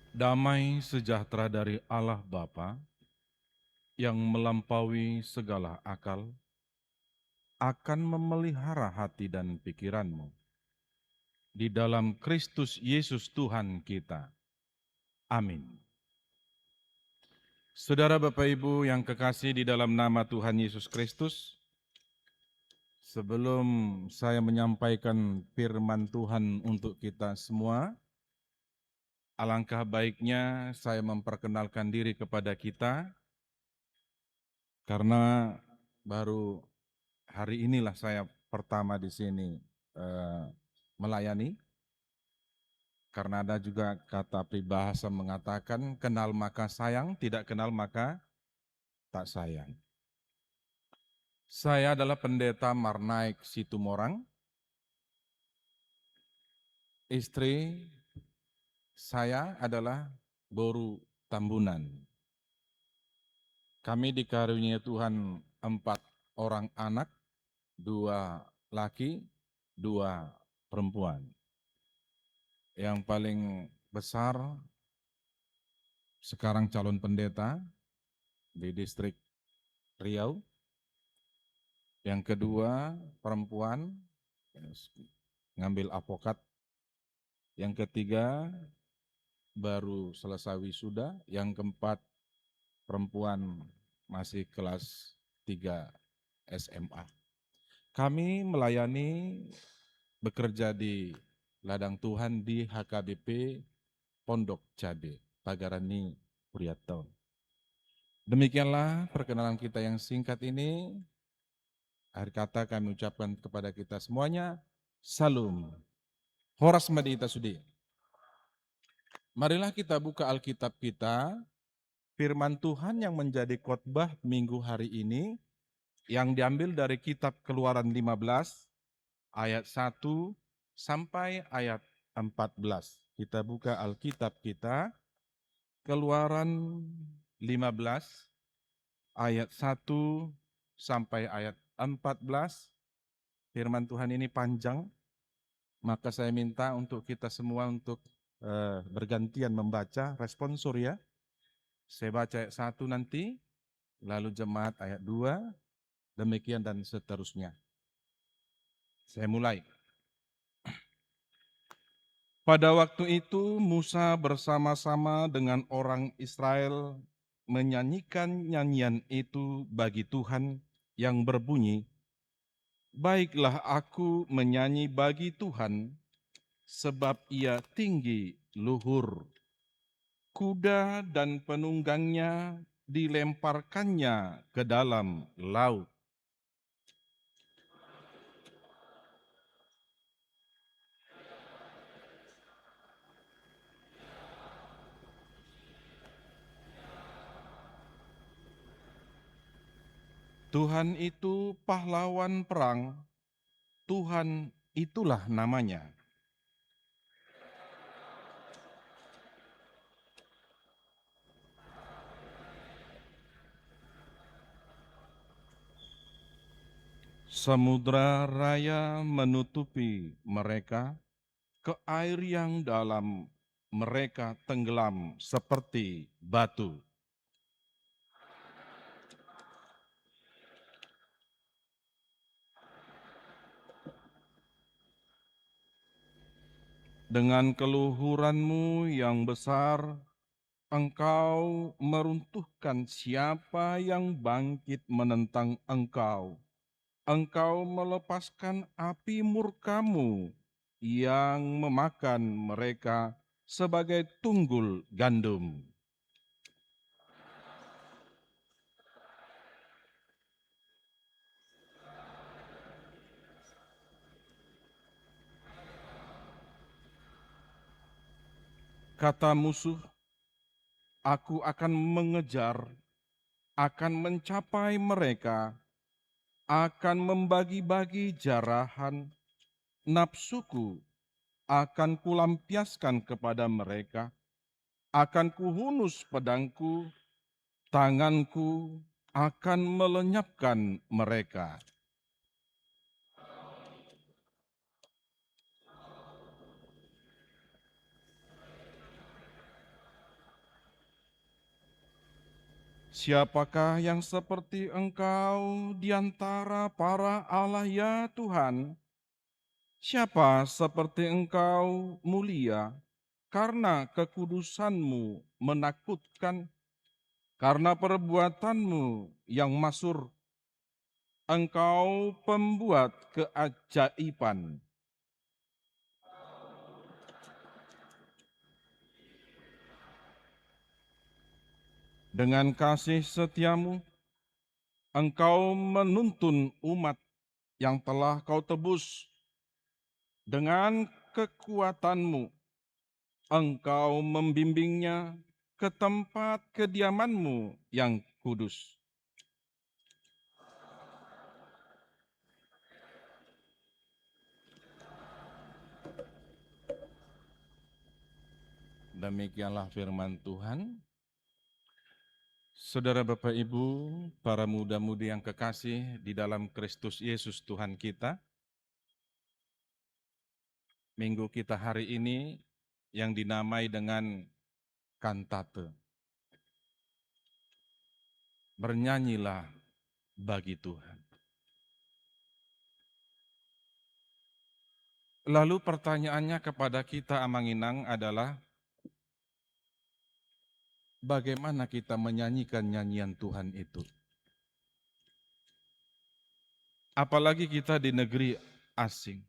Damai sejahtera dari Allah Bapa yang melampaui segala akal akan memelihara hati dan pikiranmu di dalam Kristus Yesus Tuhan kita. Amin. Saudara Bapak Ibu yang kekasih di dalam nama Tuhan Yesus Kristus, sebelum saya menyampaikan firman Tuhan untuk kita semua, alangkah baiknya saya memperkenalkan diri kepada kita, karena baru hari inilah saya pertama di sini melayani, karena ada juga kata peribahasa mengatakan kenal maka sayang, tidak kenal maka tak sayang. Saya adalah pendeta Marnaik Situmorang, istri saya adalah Boru Tambunan. Kami dikaruniai Tuhan 4 orang anak, 2 laki, 2 perempuan. Yang paling besar sekarang calon pendeta di distrik Riau. Yang kedua perempuan, ngambil avokat. Yang ketiga baru selesai wisuda. Yang keempat perempuan masih kelas 3 SMA. Kami melayani bekerja di ladang Tuhan di HKBP Pondok Cabe, Pagarani, Puryato. Demikianlah perkenalan kita yang singkat ini. Akhir kata kami ucapkan kepada kita semuanya, Salam. Horas Madita Sudi. Marilah kita buka Alkitab kita, firman Tuhan yang menjadi khotbah minggu hari ini, yang diambil dari kitab Keluaran 15, ayat 1 sampai ayat 14. Kita buka Alkitab kita, Keluaran 15, ayat 1 sampai ayat 14. Firman Tuhan ini panjang, maka saya minta untuk kita semua untuk bergantian membaca, responsor ya. Saya baca ayat 1 nanti, lalu jemaat ayat 2, demikian dan seterusnya. Saya mulai. Pada waktu itu Musa bersama-sama dengan orang Israel menyanyikan nyanyian itu bagi Tuhan yang berbunyi, baiklah aku menyanyi bagi Tuhan, sebab ia tinggi luhur. Kuda dan penunggangnya dilemparkannya ke dalam laut. Tuhan itu pahlawan perang, Tuhan itulah namanya. Samudra raya menutupi mereka, ke air yang dalam mereka tenggelam seperti batu. Dengan keluhuranmu yang besar, engkau meruntuhkan siapa yang bangkit menentang engkau. Engkau melepaskan api murkamu yang memakan mereka sebagai tunggul gandum. Kata musuh, aku akan mengejar, akan mencapai mereka, akan membagi-bagi jarahan, nafsuku akan kulampiaskan kepada mereka, akan kuhunus pedangku, tanganku akan melenyapkan mereka. Siapakah yang seperti Engkau di antara para Allah ya Tuhan? Siapa seperti Engkau mulia, karena kekudusan-Mu menakutkan, karena perbuatan-Mu yang masyhur, Engkau pembuat keajaiban. Dengan kasih setiamu, Engkau menuntun umat yang telah Kau tebus. Dengan kekuatanmu, Engkau membimbingnya ke tempat kediaman-Mu yang kudus. Demikianlah firman Tuhan. Saudara Bapak Ibu, para muda-mudi yang kekasih di dalam Kristus Yesus Tuhan kita, minggu kita hari ini yang dinamai dengan kantate. Bernyanyilah bagi Tuhan. Lalu pertanyaannya kepada kita Amanginang adalah, bagaimana kita menyanyikan nyanyian Tuhan itu? Apalagi kita di negeri asing.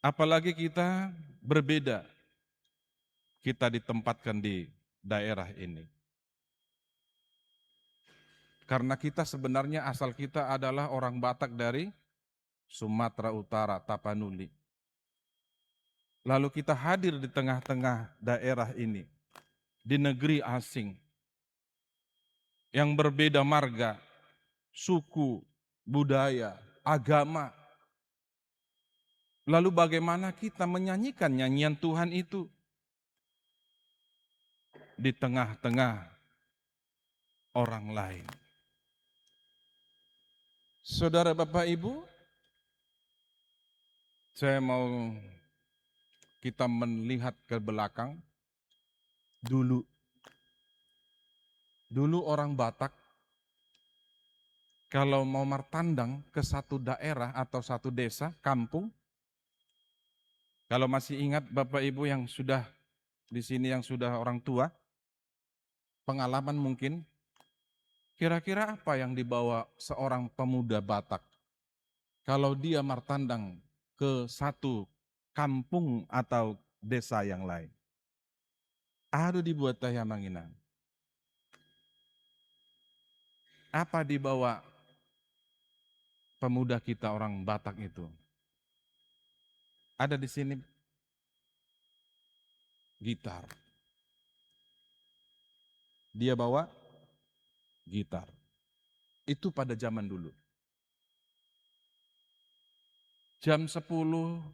Apalagi kita berbeda. Kita ditempatkan di daerah ini. Karena kita sebenarnya asal kita adalah orang Batak dari Sumatera Utara, Tapanuli. Lalu kita hadir di tengah-tengah daerah ini, di negeri asing, yang berbeda marga, suku, budaya, agama. Lalu bagaimana kita menyanyikan nyanyian Tuhan itu? Di tengah-tengah orang lain. Saudara Bapak Ibu, saya mau kita melihat ke belakang. Dulu orang Batak kalau mau martandang ke satu daerah atau satu desa, kampung, kalau masih ingat Bapak Ibu yang sudah di sini yang sudah orang tua, pengalaman mungkin, kira-kira apa yang dibawa seorang pemuda Batak kalau dia martandang ke satu kampung atau desa yang lain? Aduh dibuat taya manginang. Apa dibawa pemuda kita orang Batak itu? Ada di sini gitar. Dia bawa gitar. Itu pada zaman dulu. Jam 10,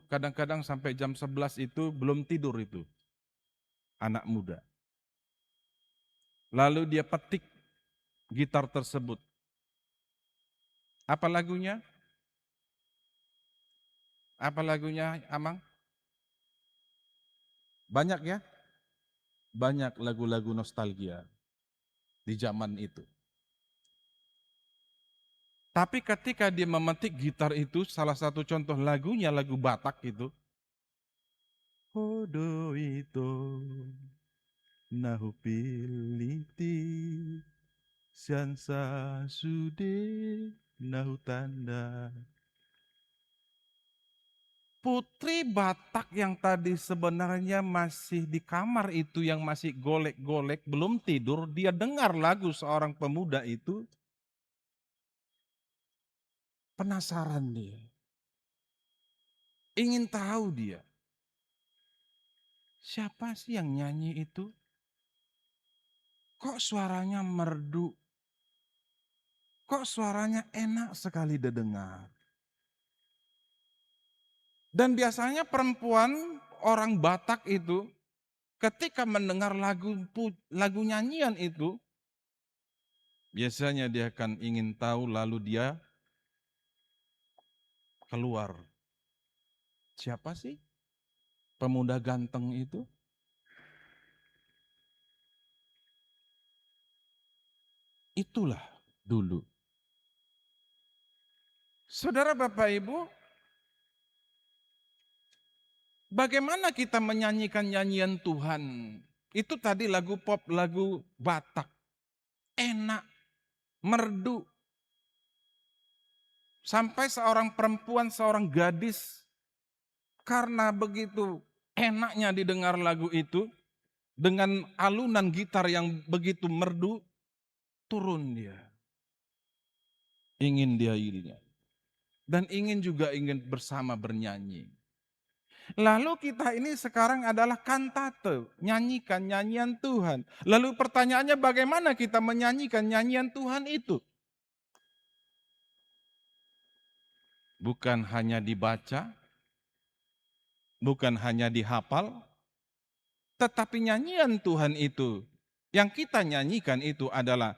kadang-kadang sampai jam 11 itu belum tidur itu. Anak muda. Lalu dia petik gitar tersebut. Apa lagunya? Apa lagunya, Amang? Banyak ya? Banyak lagu-lagu nostalgia di zaman itu. Tapi ketika dia memetik gitar itu, salah satu contoh lagunya, lagu Batak itu. Hodo itu nahu piliti siansa sude nahu tanda. Putri Batak yang tadi sebenarnya masih di kamar itu, yang masih golek-golek, belum tidur, dia dengar lagu seorang pemuda itu, penasaran dia. Ingin tahu dia, siapa sih yang nyanyi itu? Kok suaranya merdu? Kok suaranya enak sekali didengar? Dan biasanya perempuan orang Batak itu ketika mendengar lagu nyanyian itu, biasanya dia akan ingin tahu, lalu dia keluar. Siapa sih pemuda ganteng itu? Itulah dulu. Saudara Bapak Ibu, bagaimana kita menyanyikan nyanyian Tuhan? Itu tadi lagu pop, lagu Batak. Enak, merdu. Sampai seorang perempuan, seorang gadis, karena begitu enaknya didengar lagu itu, dengan alunan gitar yang begitu merdu, turun dia. Ingin dia irinya. Dan ingin bersama bernyanyi. Lalu kita ini sekarang adalah kantate, nyanyikan nyanyian Tuhan. Lalu pertanyaannya bagaimana kita menyanyikan nyanyian Tuhan itu? Bukan hanya dibaca, bukan hanya dihafal, tetapi nyanyian Tuhan itu, yang kita nyanyikan itu adalah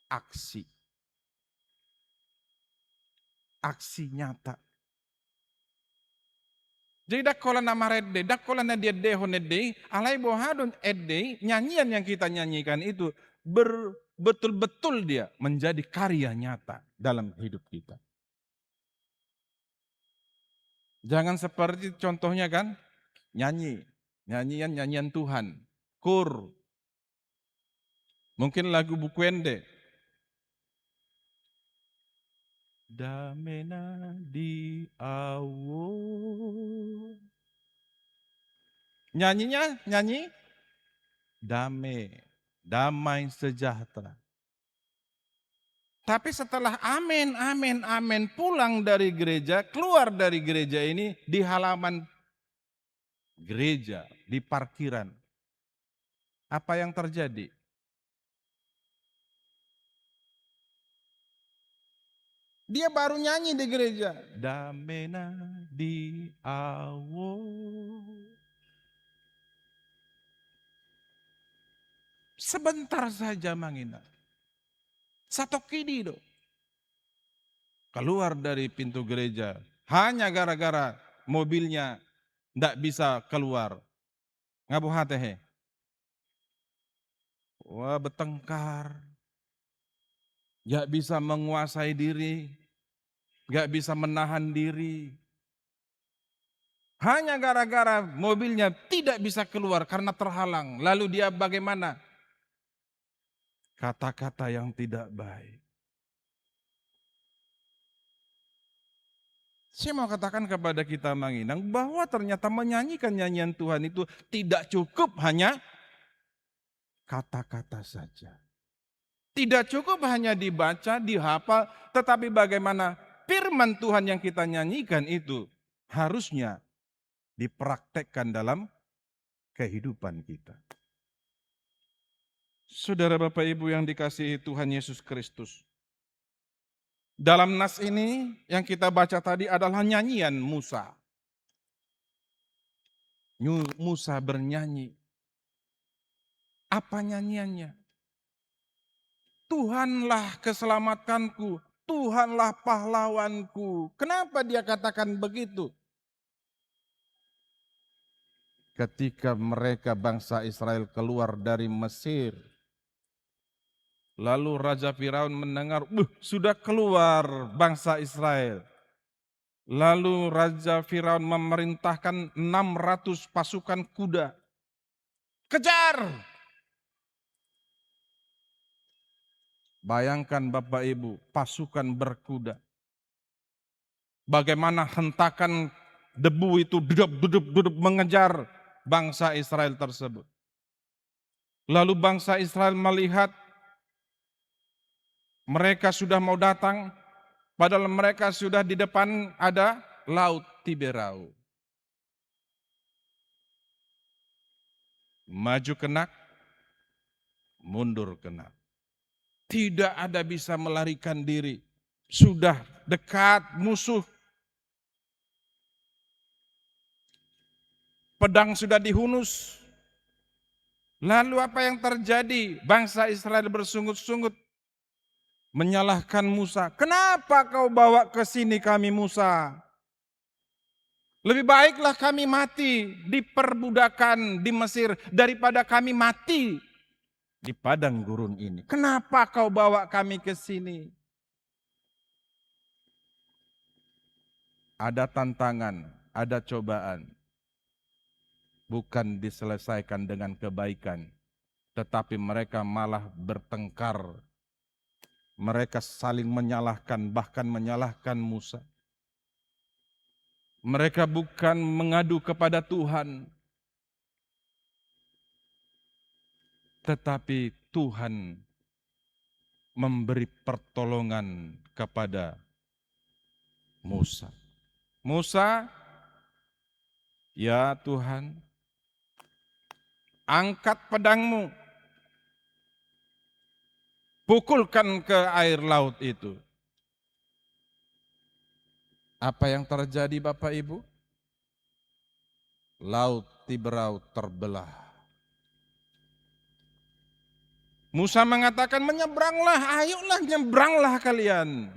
aksi. Aksi nyata. Jadi dakola nama redde, dakola na dia dehon edde, alai bohadon edde, nyanyian yang kita nyanyikan itu betul-betul dia menjadi karya nyata dalam hidup kita. Jangan seperti contohnya kan, nyanyian Tuhan, kur, mungkin lagu Bukwende. Damena di awo. Nyanyi damai sejahtera. Tapi setelah amin, amin, amin pulang dari gereja, keluar dari gereja ini di halaman gereja, di parkiran. Apa yang terjadi? Dia baru nyanyi di gereja. Damena di awo. Sebentar saja mangina. Satu kidi do. Keluar dari pintu gereja. Hanya gara-gara mobilnya tidak bisa keluar. Ngabu hatehe. Wah bertengkar. Gak bisa menguasai diri. Gak bisa menahan diri. Hanya gara-gara mobilnya tidak bisa keluar karena terhalang. Lalu dia bagaimana? Kata-kata yang tidak baik. Saya mau katakan kepada kita Manginang bahwa ternyata menyanyikan nyanyian Tuhan itu tidak cukup hanya kata-kata saja. Tidak cukup hanya dibaca, dihafal, tetapi bagaimana firman Tuhan yang kita nyanyikan itu harusnya dipraktekkan dalam kehidupan kita. Saudara Bapak Ibu yang dikasihi Tuhan Yesus Kristus. Dalam nas ini yang kita baca tadi adalah nyanyian Musa. Musa bernyanyi. Apa nyanyiannya? Tuhanlah keselamatanku, Tuhanlah pahlawanku. Kenapa dia katakan begitu? Ketika mereka bangsa Israel keluar dari Mesir, lalu Raja Firaun mendengar, sudah keluar bangsa Israel. Lalu Raja Firaun memerintahkan 600 pasukan kuda. Kejar! Bayangkan Bapak Ibu, pasukan berkuda. Bagaimana hentakan debu itu duduk mengejar bangsa Israel tersebut. Lalu bangsa Israel melihat mereka sudah mau datang, padahal mereka sudah di depan ada Laut Tiberau. Maju kena, mundur kena. Tidak ada bisa melarikan diri. Sudah dekat musuh. Pedang sudah dihunus. Lalu apa yang terjadi? Bangsa Israel bersungut-sungut menyalahkan Musa. Kenapa kau bawa ke sini kami Musa? Lebih baiklah kami mati di perbudakan di Mesir daripada kami mati di padang gurun ini. Kenapa kau bawa kami ke sini? Ada tantangan, ada cobaan. Bukan diselesaikan dengan kebaikan, tetapi mereka malah bertengkar. Mereka saling menyalahkan, bahkan menyalahkan Musa. Mereka bukan mengadu kepada Tuhan, tetapi Tuhan memberi pertolongan kepada Musa. Musa, ya Tuhan, angkat pedangmu, pukulkan ke air laut itu. Apa yang terjadi Bapak Ibu? Laut Tiberau terbelah. Musa mengatakan, menyeberanglah, ayolah nyebranglah kalian.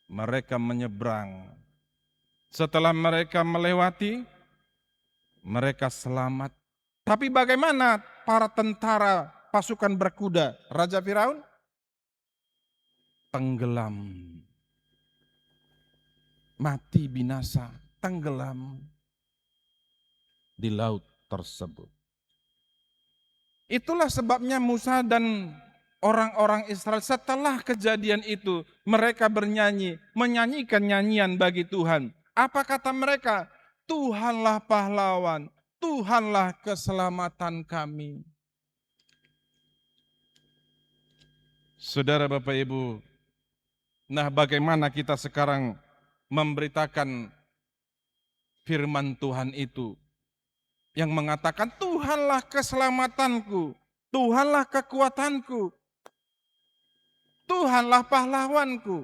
Mereka menyeberang. Setelah mereka melewati, mereka selamat. Tapi bagaimana para tentara pasukan berkuda Raja Firaun? Tenggelam. Mati binasa, tenggelam di laut tersebut. Itulah sebabnya Musa dan orang-orang Israel setelah kejadian itu mereka bernyanyi, menyanyikan nyanyian bagi Tuhan. Apa kata mereka? Tuhanlah pahlawan, Tuhanlah keselamatan kami. Saudara Bapak Ibu, nah bagaimana kita sekarang memberitakan firman Tuhan itu yang mengatakan Tuhanlah keselamatanku, Tuhanlah kekuatanku, Tuhanlah pahlawanku.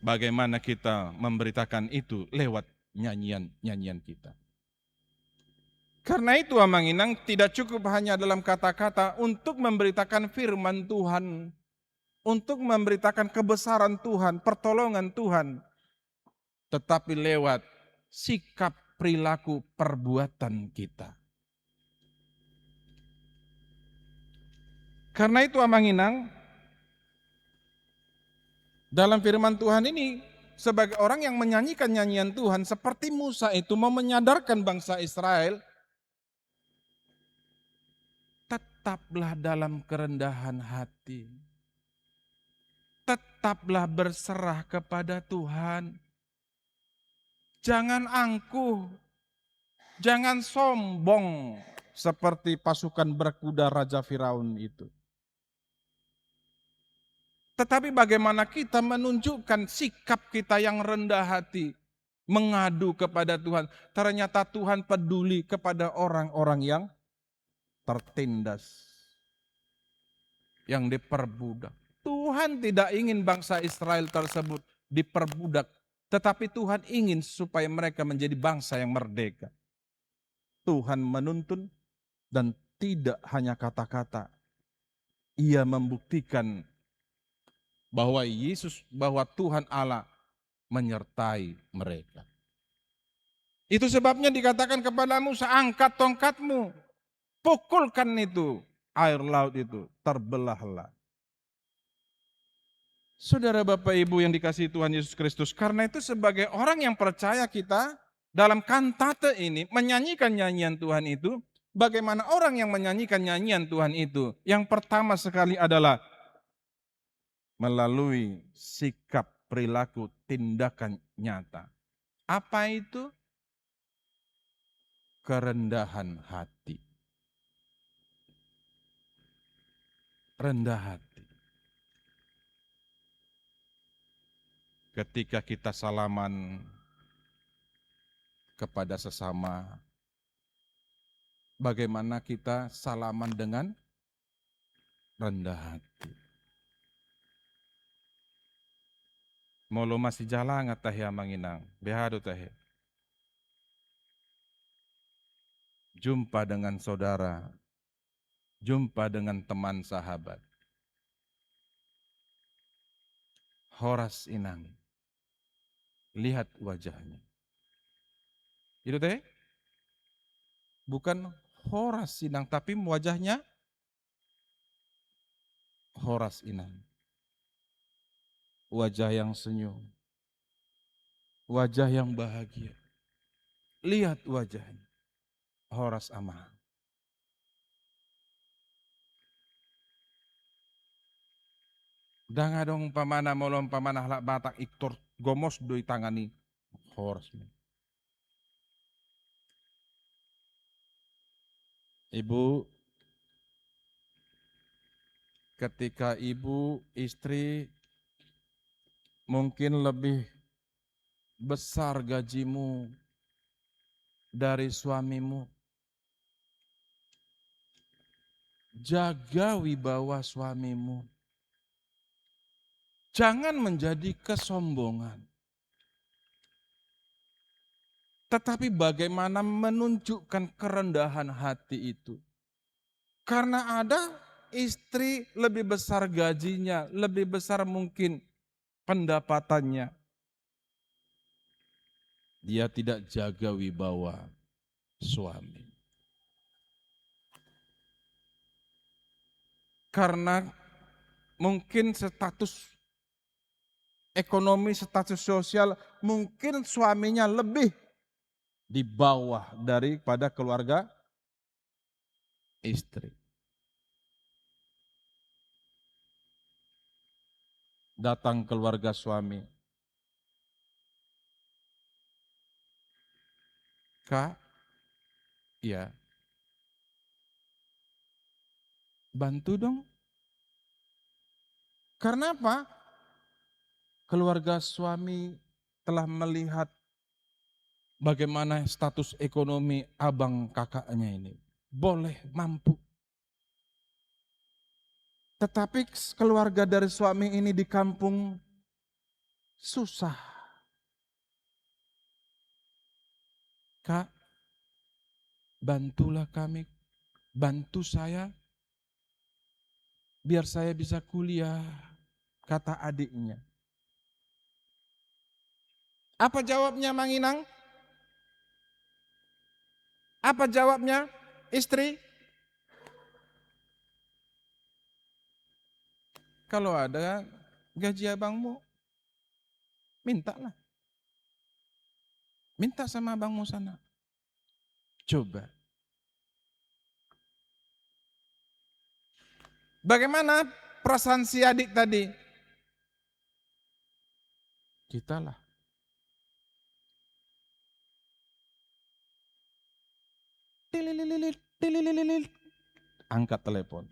Bagaimana kita memberitakan itu lewat nyanyian-nyanyian kita. Karena itu Amang Inang tidak cukup hanya dalam kata-kata untuk memberitakan firman Tuhan, untuk memberitakan kebesaran Tuhan, pertolongan Tuhan, tetapi lewat sikap, perilaku, perbuatan kita. Karena itu Amang Inang, dalam firman Tuhan ini, sebagai orang yang menyanyikan nyanyian Tuhan, seperti Musa itu mau menyadarkan bangsa Israel, tetaplah dalam kerendahan hati. Tetaplah berserah kepada Tuhan. Jangan angkuh, jangan sombong seperti pasukan berkuda Raja Firaun itu. Tetapi bagaimana kita menunjukkan sikap kita yang rendah hati, mengadu kepada Tuhan. Ternyata Tuhan peduli kepada orang-orang yang tertindas, yang diperbudak. Tuhan tidak ingin bangsa Israel tersebut diperbudak, tetapi Tuhan ingin supaya mereka menjadi bangsa yang merdeka. Tuhan menuntun dan tidak hanya kata-kata. Ia membuktikan bahwa bahwa Tuhan Allah menyertai mereka. Itu sebabnya dikatakan kepada Musa, angkat tongkatmu, pukulkan itu, air laut itu, terbelahlah. Saudara Bapak Ibu yang dikasihi Tuhan Yesus Kristus, karena itu sebagai orang yang percaya kita dalam kantate ini menyanyikan nyanyian Tuhan itu, bagaimana orang yang menyanyikan nyanyian Tuhan itu? Yang pertama sekali adalah melalui sikap, perilaku, tindakan nyata. Apa itu? Kerendahan hati. Rendah hati. Ketika kita salaman kepada sesama, bagaimana kita salaman dengan rendah hati. Molo masih jalan ngatahi amanginang, behado tahe. Jumpa dengan saudara, jumpa dengan teman sahabat. Horas inang, lihat wajahnya. Itu teh, Bukan Horas Inang, tapi wajahnya Horas Inang. Wajah yang senyum, wajah yang bahagia. Lihat wajahnya, Horas Amahang. Danga dong pamana molom pamana halak batak iktor gomos doi tangani Horas. Ibu, ketika ibu istri mungkin lebih besar gajimu dari suamimu, jaga wibawa suamimu. Jangan menjadi kesombongan. Tetapi bagaimana menunjukkan kerendahan hati itu. Karena ada istri lebih besar gajinya, lebih besar mungkin pendapatannya. Dia tidak jaga wibawa suami. Karena mungkin status ekonomi, status sosial, mungkin suaminya lebih di bawah daripada keluarga istri. Datang keluarga suami. Kak, ya, bantu dong. Karena apa? Keluarga suami telah melihat bagaimana status ekonomi abang kakaknya ini. Boleh, mampu. Tetapi keluarga dari suami ini di kampung susah. Kak, bantulah kami, bantu saya, biar saya bisa kuliah, kata adiknya. Apa jawabnya Mang Inang? Apa jawabnya istri? Kalau ada gaji abangmu, mintalah. Minta sama abangmu sana. Coba. Bagaimana perasaan si adik tadi? Kita lah. Angkat telepon.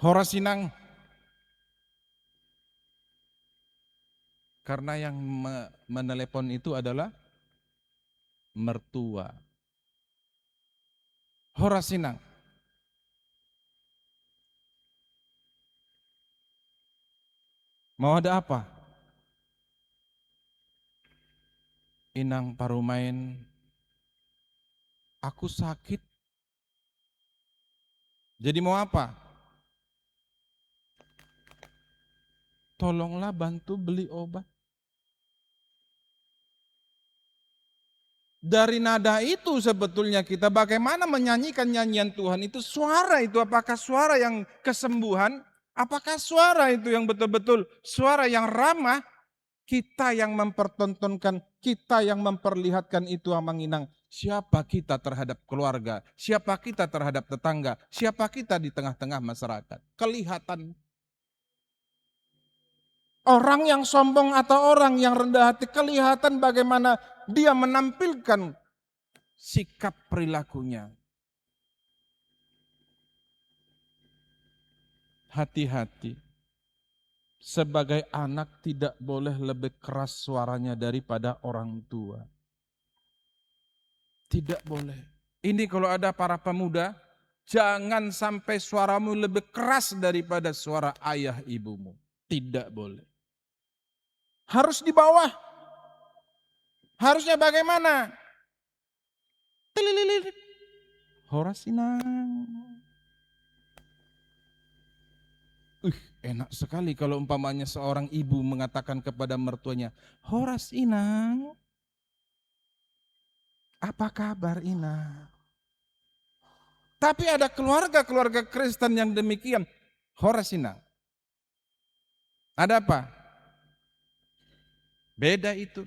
Horasinang. Karena yang menelepon itu adalah mertua. Horasinang. Mau ada apa? Inang Parumain, aku sakit. Jadi mau apa? Tolonglah bantu beli obat. Dari nada itu sebetulnya kita bagaimana menyanyikan nyanyian Tuhan itu, suara itu apakah suara yang kesembuhan, apakah suara itu yang betul-betul suara yang ramah, kita yang mempertontonkan, kita yang memperlihatkan itu Amang Inang. Siapa kita terhadap keluarga, siapa kita terhadap tetangga, siapa kita di tengah-tengah masyarakat. Kelihatan. Orang yang sombong atau orang yang rendah hati kelihatan bagaimana dia menampilkan sikap perilakunya. Hati-hati. Sebagai anak tidak boleh lebih keras suaranya daripada orang tua. Tidak boleh. Ini kalau ada para pemuda, jangan sampai suaramu lebih keras daripada suara ayah ibumu. Tidak boleh. Harus di bawah. Harusnya bagaimana? Tilililit. Horasinang. Enak sekali kalau umpamanya seorang ibu mengatakan kepada mertuanya, Horas Inang. Apa kabar Ina? Tapi ada keluarga-keluarga Kristen yang demikian. Horas Ina. Ada apa? Beda itu.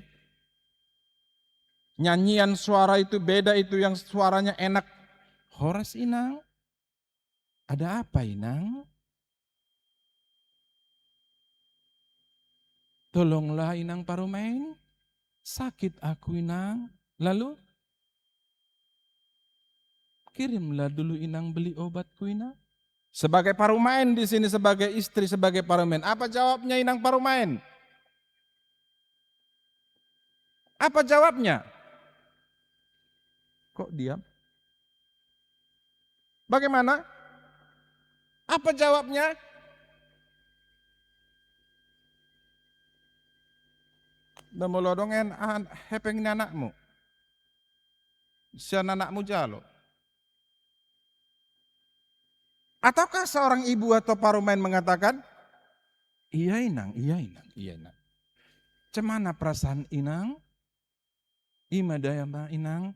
Nyanyian suara itu beda, itu yang suaranya enak. Horas Inang. Ada apa Inang? Tolonglah Inang Parumain. Sakit aku Inang. Lalu kirimlah dulu Inang beli obatku Inang. Sebagai Parumain di sini, sebagai istri, sebagai Parumain. Apa jawabnya Inang Parumain? Apa jawabnya? Kok diam? Bagaimana? Apa jawabnya? Demolodongen hepeng anakmu. Si anakmu jalo. Ataukah seorang ibu atau Parumain mengatakan, iya Inang, iya Inang, iya Inang. Cemana perasaan Inang? Ima daya Inang.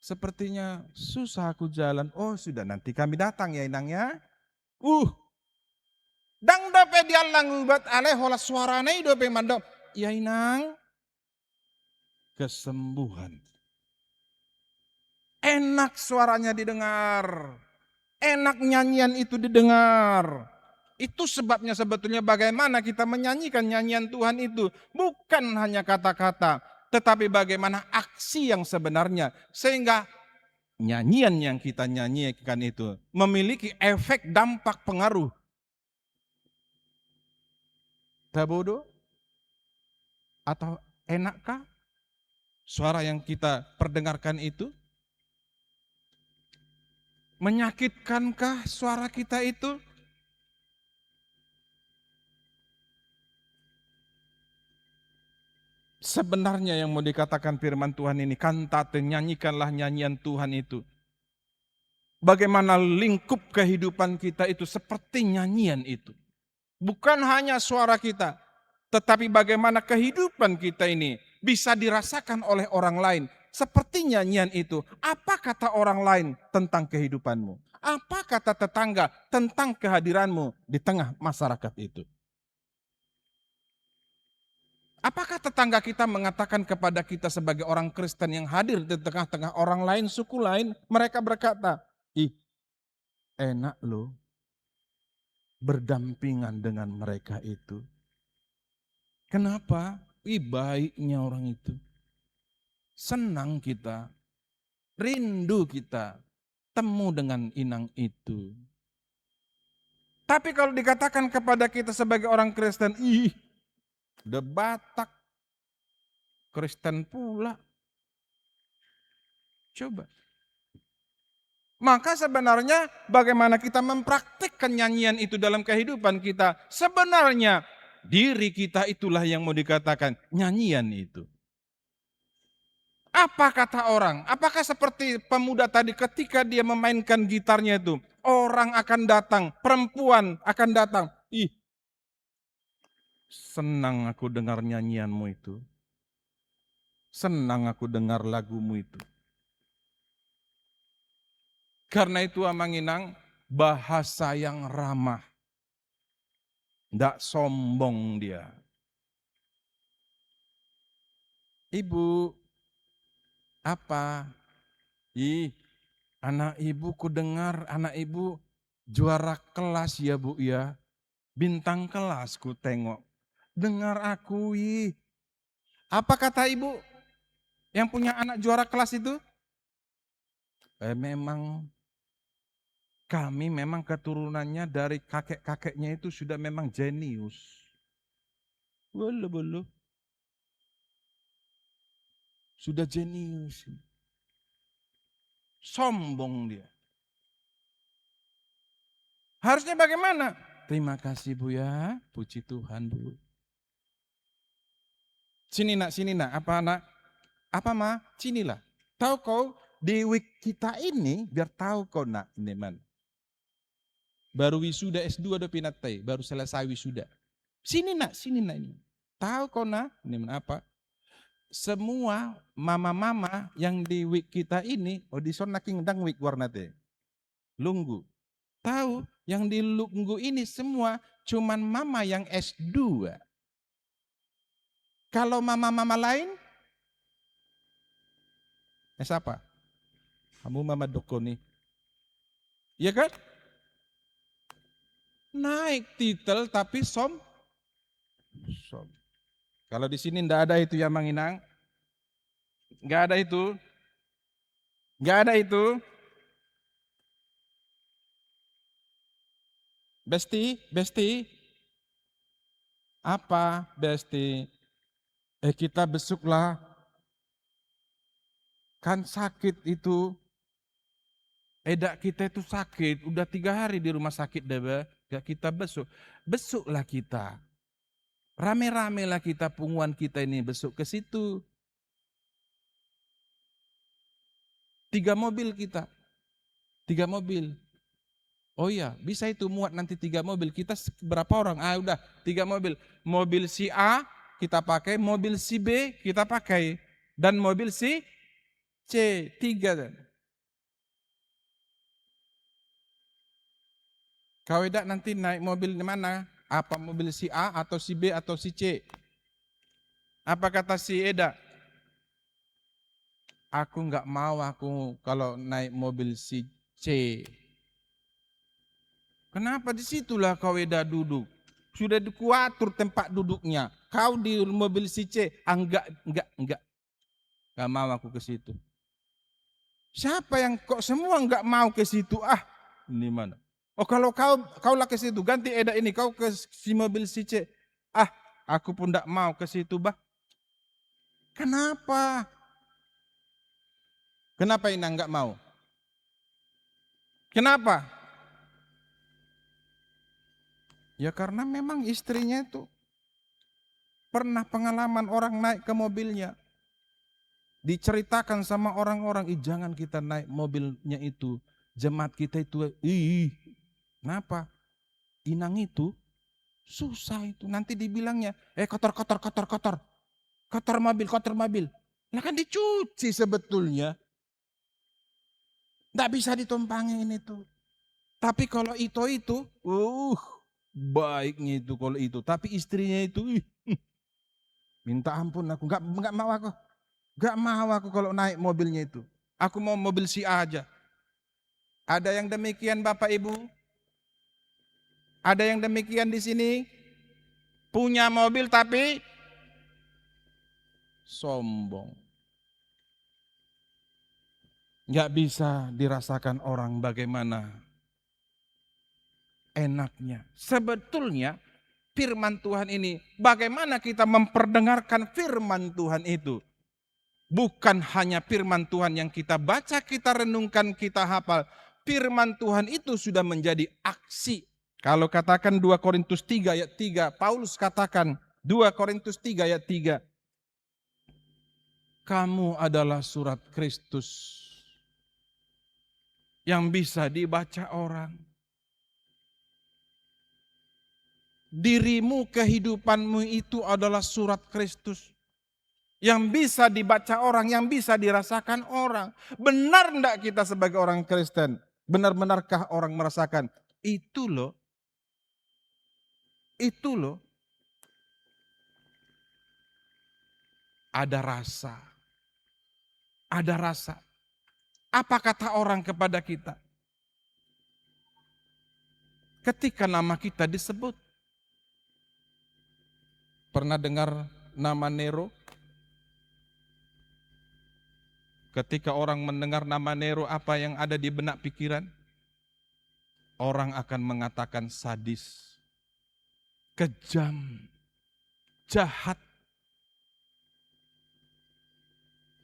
Sepertinya susah aku jalan. Oh sudah, nanti kami datang ya Inang ya. Dang dape dialang ubat ale hola suarane dope mandop. Ya Inang. Kesembuhan. Enak suaranya didengar. Enak nyanyian itu didengar. Itu sebabnya sebetulnya bagaimana kita menyanyikan nyanyian Tuhan itu. Bukan hanya kata-kata, tetapi bagaimana aksi yang sebenarnya. Sehingga nyanyian yang kita nyanyikan itu memiliki efek, dampak, pengaruh. Tabodo? Atau enakkah suara yang kita perdengarkan itu? Menyakitkankah suara kita itu? Sebenarnya yang mau dikatakan firman Tuhan ini, kantate, nyanyikanlah nyanyian Tuhan itu. Bagaimana lingkup kehidupan kita itu seperti nyanyian itu. Bukan hanya suara kita, tetapi bagaimana kehidupan kita ini bisa dirasakan oleh orang lain. Seperti nyanyian itu, apa kata orang lain tentang kehidupanmu? Apa kata tetangga tentang kehadiranmu di tengah masyarakat itu? Apakah tetangga kita mengatakan kepada kita sebagai orang Kristen yang hadir di tengah-tengah orang lain, suku lain, mereka berkata, ih enak loh berdampingan dengan mereka itu. Kenapa? Ih baiknya orang itu. Senang kita, rindu kita, temu dengan Inang itu. Tapi kalau dikatakan kepada kita sebagai orang Kristen, ih udah Batak, Kristen pula. Coba. Maka sebenarnya bagaimana kita mempraktikkan nyanyian itu dalam kehidupan kita. Sebenarnya diri kita itulah yang mau dikatakan nyanyian itu. Apa kata orang? Apakah seperti pemuda tadi ketika dia memainkan gitarnya itu, orang akan datang, perempuan akan datang. Ih, senang aku dengar nyanyianmu itu. Senang aku dengar lagumu itu. Karena itu Amanginang, bahasa yang ramah. Tidak sombong dia. Ibu, apa? Ih, anak ibu ku dengar anak ibu juara kelas ya bu ya. Bintang kelas ku tengok. Dengar aku, ih. Apa kata ibu yang punya anak juara kelas itu? Memang kami memang keturunannya dari kakek-kakeknya itu sudah memang jenius. Bolu. Sudah jenius. Sombong dia. Harusnya bagaimana? Terima kasih Bu ya, puji Tuhan Bu. Sini nak, apa nak? Apa ma? Sinilah. Tahu kau di week kita ini, biar tahu kau nak, ini man. Baru wisuda S2 udah pinatai, baru selesai wisuda. Sini nak ini. Tahu kau nak, ini man apa? semua mama-mama yang di week kita ini, audison naking dang week warna teh. Lunggu. Tahu, yang di Lunggu ini semua cuman mama yang S2. Kalau mama-mama lain, apa? Kamu mama doko nih. Iya kan? Naik titel tapi som. Kalau di sini ndak ada itu ya Mang Inang. Nggak ada itu. Nggak ada itu. Besti. Apa Besti? Kita besuklah. Kan sakit itu. Edak kita itu sakit. Udah 3 hari di rumah sakit deh. Gak kita besuk. Besuklah kita. Rame-rame lah kita punguan kita ini besuk ke situ. 3 mobil kita. 3 mobil. Oh iya, bisa itu muat nanti 3 mobil. Kita berapa orang? Udah 3 mobil. Mobil si A kita pakai, mobil si B kita pakai. Dan mobil si C, 3. Kau edak nanti naik mobil di mana? Apa mobil si A atau si B atau si C? Apa kata si Eda? Aku nggak mau aku kalau naik mobil si C. Kenapa disitulah kau Eda duduk? Sudah dikuatur tempat duduknya. Kau di mobil si C. Enggak. Gak mau aku ke situ. Siapa yang kok semua nggak mau ke situ? Ini mana? Oh kalau kau lah ke situ, ganti Eda ini, kau ke si mobil si C. Aku pun nggak mau ke situ, bah. Kenapa? Kenapa Ina nggak mau? Kenapa? Ya karena memang istrinya itu pernah pengalaman orang naik ke mobilnya. Diceritakan sama orang-orang, jangan kita naik mobilnya itu. Jemaat kita itu, kenapa? Inang itu susah itu. Nanti dibilangnya, kotor. Kotor mobil. Nah kan dicuci sebetulnya. Nggak bisa ditumpangin itu. Tapi kalau itu, baiknya itu kalau itu. Tapi istrinya itu, minta ampun aku. Nggak mau aku. Nggak mau aku kalau naik mobilnya itu. Aku mau mobil si A aja. Ada yang demikian Bapak Ibu? Ada yang demikian di sini? Punya mobil tapi sombong. Nggak bisa dirasakan orang bagaimana enaknya. Sebetulnya firman Tuhan ini, bagaimana kita memperdengarkan firman Tuhan itu. Bukan hanya firman Tuhan yang kita baca, kita renungkan, kita hafal. Firman Tuhan itu sudah menjadi aksi. Kalau katakan 2 Korintus 3 ayat 3, Paulus katakan 2 Korintus 3 ayat 3. Kamu adalah surat Kristus yang bisa dibaca orang. Dirimu, kehidupanmu itu adalah surat Kristus yang bisa dibaca orang, yang bisa dirasakan orang. Benar enggak kita sebagai orang Kristen? Benar-benarkah orang merasakan? Itu loh. Ada rasa. Apa kata orang kepada kita? Ketika nama kita disebut. Pernah dengar nama Nero? Ketika orang mendengar nama Nero, apa yang ada di benak pikiran? Orang akan mengatakan sadis, kejam, jahat.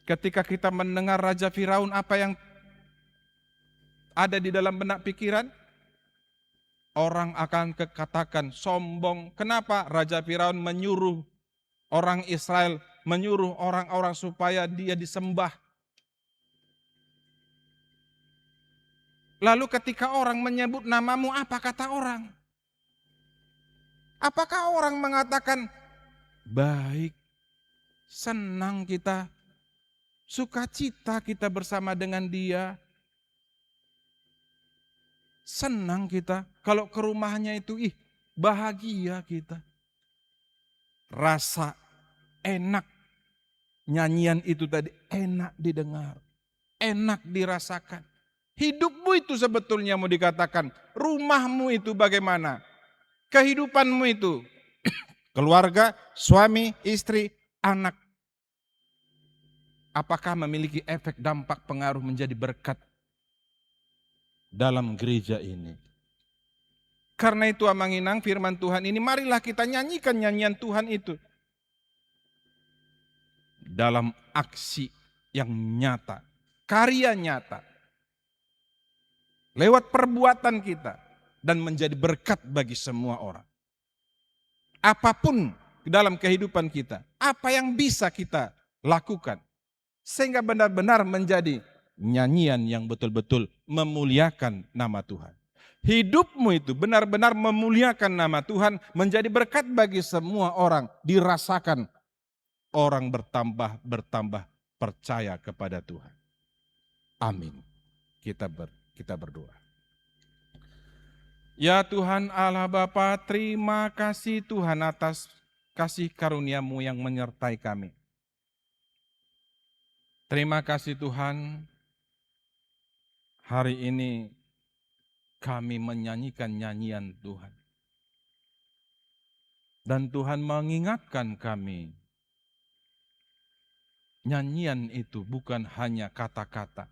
Ketika kita mendengar Raja Firaun, apa yang ada di dalam benak pikiran? Orang akan katakan sombong. Kenapa? Raja Firaun menyuruh orang Israel, menyuruh orang-orang supaya dia disembah. Lalu ketika orang menyebut namamu, apa kata orang? Apakah orang mengatakan baik? senang kita, sukacita kita bersama dengan dia. Senang kita, kalau ke rumahnya itu, bahagia kita. Rasa enak, nyanyian itu tadi enak didengar, enak dirasakan. Hidupmu itu sebetulnya mau dikatakan, rumahmu itu bagaimana? Kehidupanmu itu, keluarga, suami, istri, anak. Apakah memiliki efek dampak pengaruh menjadi berkat dalam gereja ini? Karena itu amanginang firman Tuhan ini, marilah kita nyanyikan nyanyian Tuhan itu dalam aksi yang nyata, karya nyata, lewat perbuatan kita, dan menjadi berkat bagi semua orang. Apapun dalam kehidupan kita, apa yang bisa kita lakukan, sehingga benar-benar menjadi nyanyian yang betul-betul memuliakan nama Tuhan. Hidupmu itu benar-benar memuliakan nama Tuhan, menjadi berkat bagi semua orang, dirasakan orang bertambah percaya kepada Tuhan. Amin. Kita berdoa. Ya Tuhan Allah Bapa, terima kasih Tuhan atas kasih karunia-Mu yang menyertai kami. Terima kasih Tuhan, hari ini kami menyanyikan nyanyian Tuhan. Dan Tuhan mengingatkan kami, nyanyian itu bukan hanya kata-kata,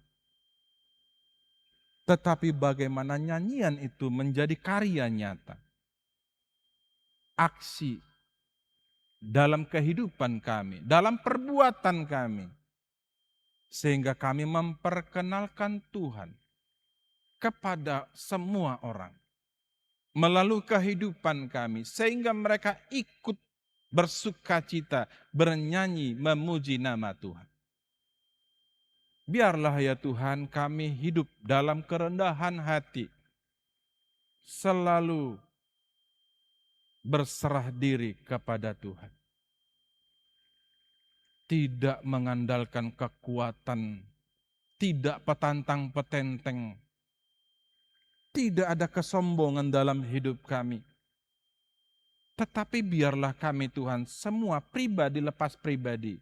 tetapi bagaimana nyanyian itu menjadi karya nyata. Aksi dalam kehidupan kami, dalam perbuatan kami. Sehingga kami memperkenalkan Tuhan kepada semua orang melalui kehidupan kami, sehingga mereka ikut bersukacita, bernyanyi, memuji nama Tuhan. Biarlah ya Tuhan kami hidup dalam kerendahan hati, selalu berserah diri kepada Tuhan. Tidak mengandalkan kekuatan, tidak petantang petenteng, tidak ada kesombongan dalam hidup kami. Tetapi biarlah kami Tuhan, semua pribadi lepas pribadi,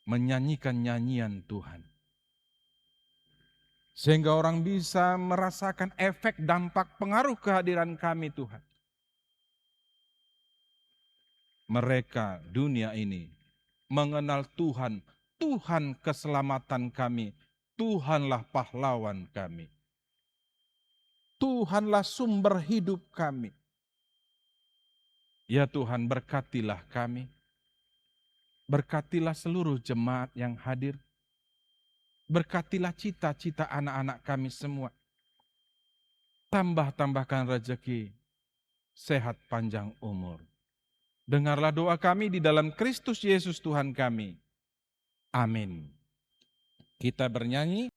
menyanyikan nyanyian Tuhan. Sehingga orang bisa merasakan efek dampak pengaruh kehadiran kami Tuhan. Mereka dunia ini mengenal Tuhan, Tuhan keselamatan kami, Tuhanlah pahlawan kami. Tuhanlah sumber hidup kami. Ya Tuhan, berkatilah kami. Berkatilah seluruh jemaat yang hadir. Berkatilah cita-cita anak-anak kami semua. Tambahkan rezeki, sehat panjang umur. Dengarlah doa kami di dalam Kristus Yesus Tuhan kami. Amin. Kita bernyanyi.